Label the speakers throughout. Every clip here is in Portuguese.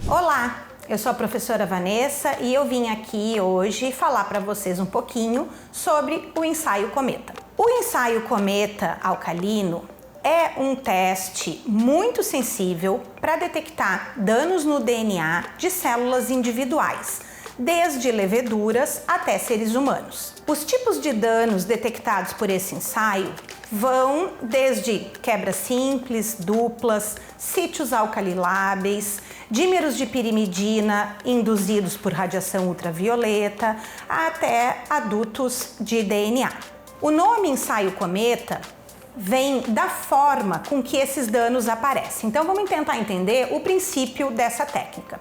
Speaker 1: Olá, eu sou a professora Vanessa e eu vim aqui hoje falar para vocês um pouquinho sobre o ensaio Cometa. O ensaio Cometa alcalino é um teste muito sensível para detectar danos no DNA de células individuais, desde leveduras até seres humanos. Os tipos de danos detectados por esse ensaio vão desde quebras simples, duplas, sítios alcaliláveis, dímeros de pirimidina induzidos por radiação ultravioleta, até adultos de DNA. O nome ensaio Cometa vem da forma com que esses danos aparecem. Então vamos tentar entender o princípio dessa técnica.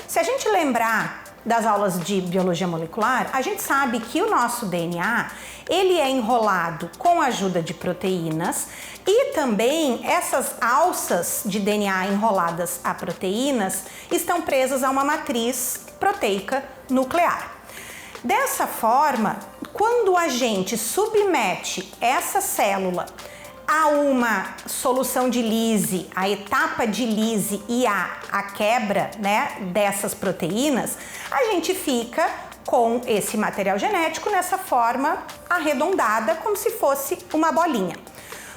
Speaker 1: Se a gente lembrar das aulas de biologia molecular, a gente sabe que o nosso DNA, ele é enrolado com a ajuda de proteínas e também essas alças de DNA enroladas a proteínas estão presas a uma matriz proteica nuclear. Dessa forma, quando a gente submete essa célula a uma solução de lise, a etapa de lise e a quebra, dessas proteínas, a gente fica com esse material genético nessa forma arredondada, como se fosse uma bolinha.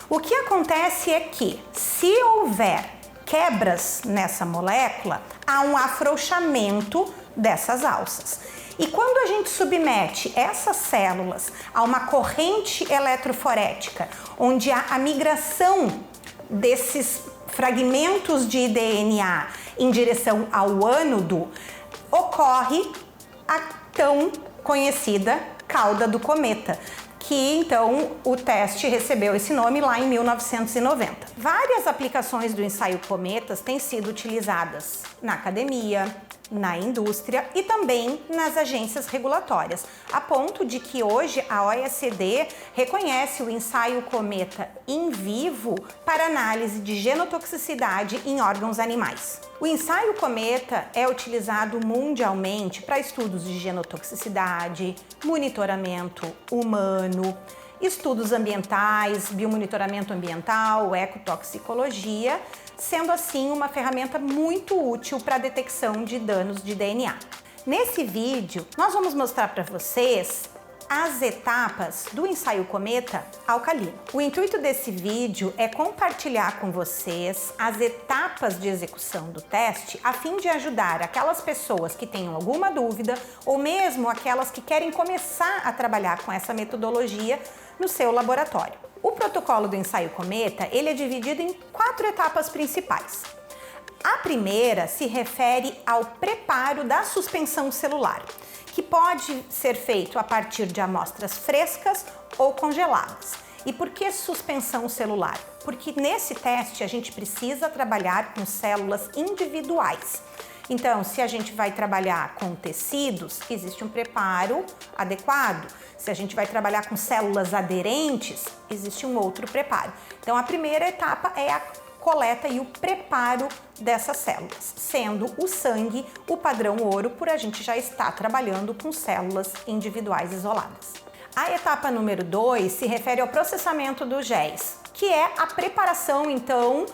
Speaker 1: O que acontece é que, se houver quebras nessa molécula, há um afrouxamento dessas alças. E quando a gente submete essas células a uma corrente eletroforética, onde há a migração desses fragmentos de DNA em direção ao ânodo, ocorre a tão conhecida cauda do cometa, que então o teste recebeu esse nome lá em 1990. Várias aplicações do ensaio Cometas têm sido utilizadas na academia, na indústria e também nas agências regulatórias, a ponto de que hoje a OECD reconhece o ensaio Cometa in vivo para análise de genotoxicidade em órgãos animais. O ensaio Cometa é utilizado mundialmente para estudos de genotoxicidade, monitoramento humano, estudos ambientais, biomonitoramento ambiental, ecotoxicologia, sendo assim uma ferramenta muito útil para a detecção de danos de DNA. Nesse vídeo, nós vamos mostrar para vocês as etapas do ensaio Cometa alcalino. O intuito desse vídeo é compartilhar com vocês as etapas de execução do teste, a fim de ajudar aquelas pessoas que tenham alguma dúvida ou mesmo aquelas que querem começar a trabalhar com essa metodologia no seu laboratório. O protocolo do ensaio Cometa, ele é dividido em 4 etapas principais. A primeira se refere ao preparo da suspensão celular, que pode ser feito a partir de amostras frescas ou congeladas. E por que suspensão celular? Porque nesse teste a gente precisa trabalhar com células individuais. Então, se a gente vai trabalhar com tecidos, existe um preparo adequado. Se a gente vai trabalhar com células aderentes, existe um outro preparo. Então, a primeira etapa é a coleta e o preparo dessas células, sendo o sangue o padrão ouro, por a gente já estar trabalhando com células individuais isoladas. A etapa número 2 se refere ao processamento dos géis, que é a preparação, então,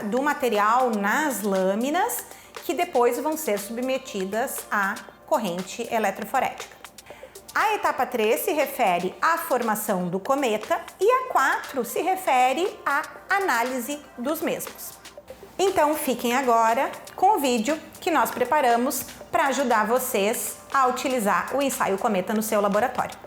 Speaker 1: do material nas lâminas, que depois vão ser submetidas à corrente eletroforética. A etapa 3 se refere à formação do cometa e a 4 se refere à análise dos mesmos. Então fiquem agora com o vídeo que nós preparamos para ajudar vocês a utilizar o ensaio Cometa no seu laboratório.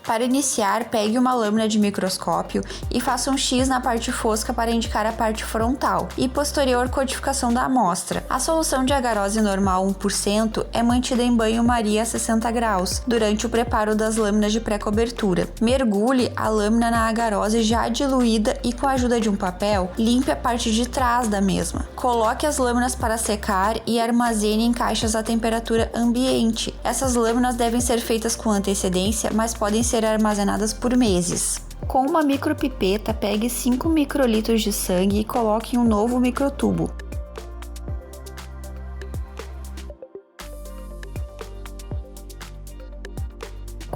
Speaker 2: Para iniciar, pegue uma lâmina de microscópio e faça um X na parte fosca para indicar a parte frontal e posterior codificação da amostra. A solução de agarose normal 1% é mantida em banho-maria a 60 graus durante o preparo das lâminas de pré-cobertura. Mergulhe a lâmina na agarose já diluída e, com a ajuda de um papel, limpe a parte de trás da mesma. Coloque as lâminas para secar e armazene em caixas a temperatura ambiente. Essas lâminas devem ser feitas com antecedência, mas podem ser armazenadas por meses. Com uma micropipeta, pegue 5 microlitros de sangue e coloque em um novo microtubo.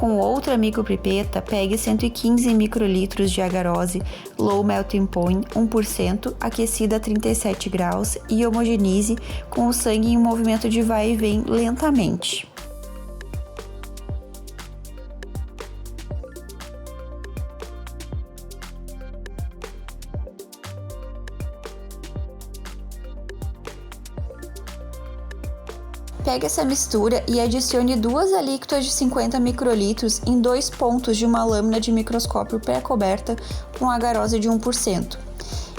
Speaker 2: Com outra micropipeta, pegue 115 microlitros de agarose Low Melting Point 1%, aquecida a 37 graus e homogeneize com o sangue em um movimento de vai e vem lentamente. Pegue essa mistura e adicione 2 alíquotas de 50 microlitros em 2 pontos de uma lâmina de microscópio pré-coberta com agarose de 1%.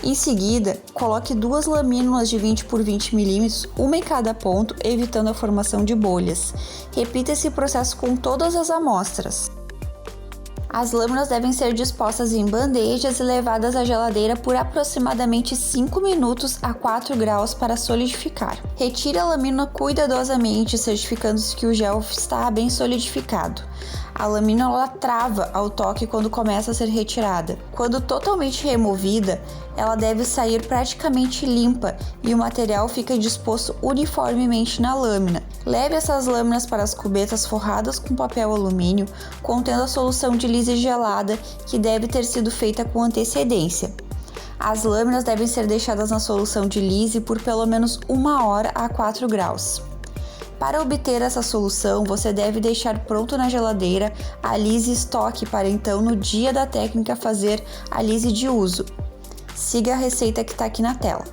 Speaker 2: Em seguida, coloque 2 lamínulas de 20 por 20 mm, uma em cada ponto, evitando a formação de bolhas. Repita esse processo com todas as amostras. As lâminas devem ser dispostas em bandejas e levadas à geladeira por aproximadamente 5 minutos a 4 graus para solidificar. Retire a lâmina cuidadosamente, certificando-se que o gel está bem solidificado. A lâmina ela trava ao toque quando começa a ser retirada. Quando totalmente removida, ela deve sair praticamente limpa e o material fica disposto uniformemente na lâmina. Leve essas lâminas para as cubetas forradas com papel alumínio, contendo a solução de lise gelada, que deve ter sido feita com antecedência. As lâminas devem ser deixadas na solução de lise por pelo menos 1 hora a 4 graus. Para obter essa solução, você deve deixar pronto na geladeira a lise estoque para então, no dia da técnica, fazer a lise de uso. Siga a receita que está aqui na tela.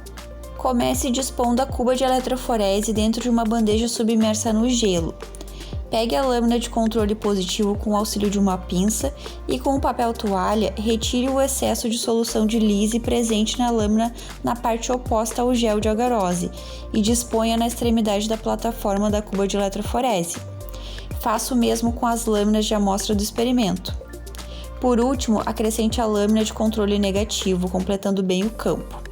Speaker 2: Comece dispondo a cuba de eletroforese dentro de uma bandeja submersa no gelo. Pegue a lâmina de controle positivo com o auxílio de uma pinça e com um papel toalha, retire o excesso de solução de lise presente na lâmina na parte oposta ao gel de agarose e disponha na extremidade da plataforma da cuba de eletroforese. Faça o mesmo com as lâminas de amostra do experimento. Por último, acrescente a lâmina de controle negativo, completando bem o campo.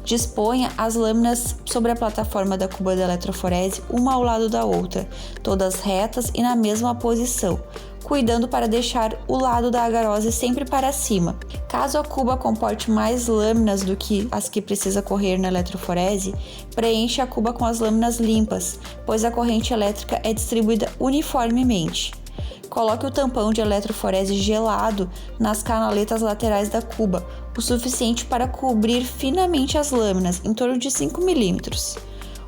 Speaker 2: Disponha as lâminas sobre a plataforma da cuba de eletroforese, uma ao lado da outra, todas retas e na mesma posição, cuidando para deixar o lado da agarose sempre para cima. Caso a cuba comporte mais lâminas do que as que precisa correr na eletroforese, preencha a cuba com as lâminas limpas, pois a corrente elétrica é distribuída uniformemente. Coloque o tampão de eletroforese gelado nas canaletas laterais da cuba, o suficiente para cobrir finamente as lâminas, em torno de 5 mm.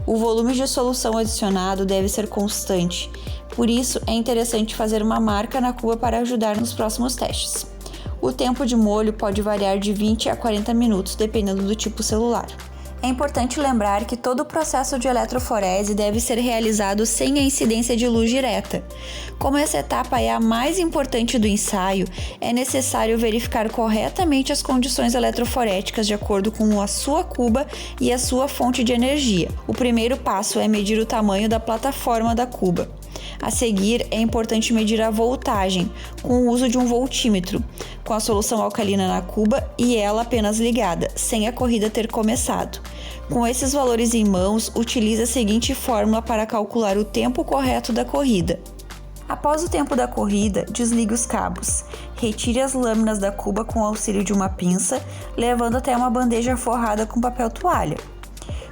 Speaker 2: O volume de solução adicionado deve ser constante, por isso é interessante fazer uma marca na cuba para ajudar nos próximos testes. O tempo de molho pode variar de 20 a 40 minutos, dependendo do tipo celular. É importante lembrar que todo o processo de eletroforese deve ser realizado sem a incidência de luz direta. Como essa etapa é a mais importante do ensaio, é necessário verificar corretamente as condições eletroforéticas de acordo com a sua cuba e a sua fonte de energia. O primeiro passo é medir o tamanho da plataforma da cuba. A seguir, é importante medir a voltagem, com o uso de um voltímetro, com a solução alcalina na cuba e ela apenas ligada, sem a corrida ter começado. Com esses valores em mãos, utilize a seguinte fórmula para calcular o tempo correto da corrida. Após o tempo da corrida, desligue os cabos. Retire as lâminas da cuba com o auxílio de uma pinça, levando até uma bandeja forrada com papel toalha.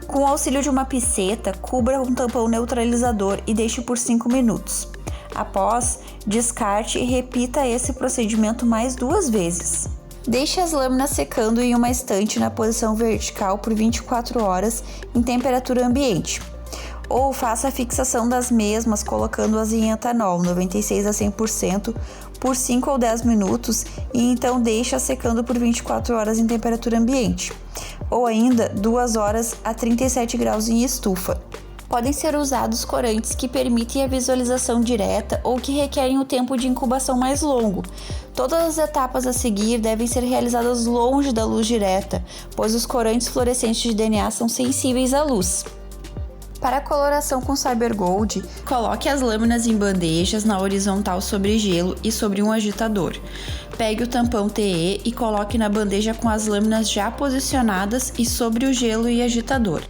Speaker 2: Com o auxílio de uma pinceta, cubra um tampão neutralizador e deixe por 5 minutos. Após, descarte e repita esse procedimento mais 2 vezes. Deixe as lâminas secando em uma estante na posição vertical por 24 horas em temperatura ambiente. Ou faça a fixação das mesmas colocando-as em etanol 96 a 100% por 5 ou 10 minutos e então deixa secando por 24 horas em temperatura ambiente. Ou ainda 2 horas a 37 graus em estufa. Podem ser usados corantes que permitem a visualização direta ou que requerem o tempo de incubação mais longo. Todas as etapas a seguir devem ser realizadas longe da luz direta, pois os corantes fluorescentes de DNA são sensíveis à luz. Para a coloração com CyberGold, coloque as lâminas em bandejas na horizontal sobre gelo e sobre um agitador. Pegue o tampão TE e coloque na bandeja com as lâminas já posicionadas e sobre o gelo e agitador.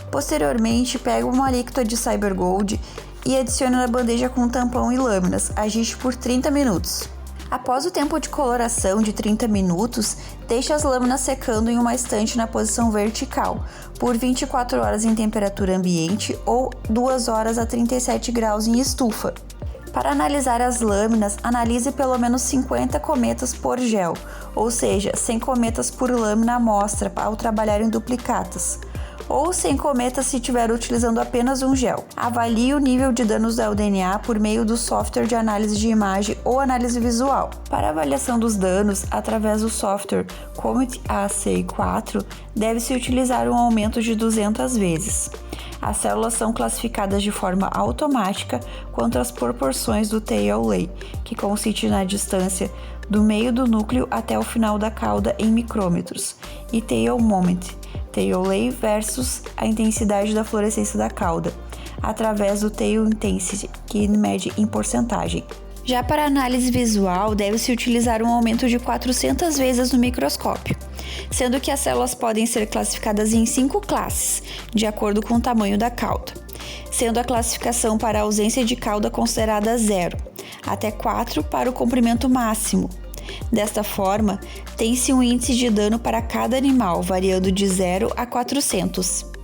Speaker 2: Posteriormente, pegue uma alíquota de CyberGold e adicione na bandeja com tampão e lâminas. Agite por 30 minutos. Após o tempo de coloração de 30 minutos, deixe as lâminas secando em uma estante na posição vertical, por 24 horas em temperatura ambiente ou 2 horas a 37 graus em estufa. Para analisar as lâminas, analise pelo menos 50 cometas por gel, ou seja, 100 cometas por lâmina amostra ao trabalhar em duplicatas, ou 100 cometas se estiver utilizando apenas um gel. Avalie o nível de danos ao DNA por meio do software de análise de imagem ou análise visual. Para avaliação dos danos, através do software Comet AC4, deve-se utilizar um aumento de 200 vezes. As células são classificadas de forma automática quanto às proporções do tail lay, que consiste na distância do meio do núcleo até o final da cauda em micrômetros, e tail moment, tail lay versus a intensidade da fluorescência da cauda, através do tail intensity, que mede em porcentagem. Já para análise visual, deve-se utilizar um aumento de 400 vezes no microscópio, sendo que as células podem ser classificadas em 5 classes, de acordo com o tamanho da cauda, sendo a classificação para a ausência de cauda considerada 0, até 4 para o comprimento máximo. Desta forma, tem-se um índice de dano para cada animal, variando de 0 a 400.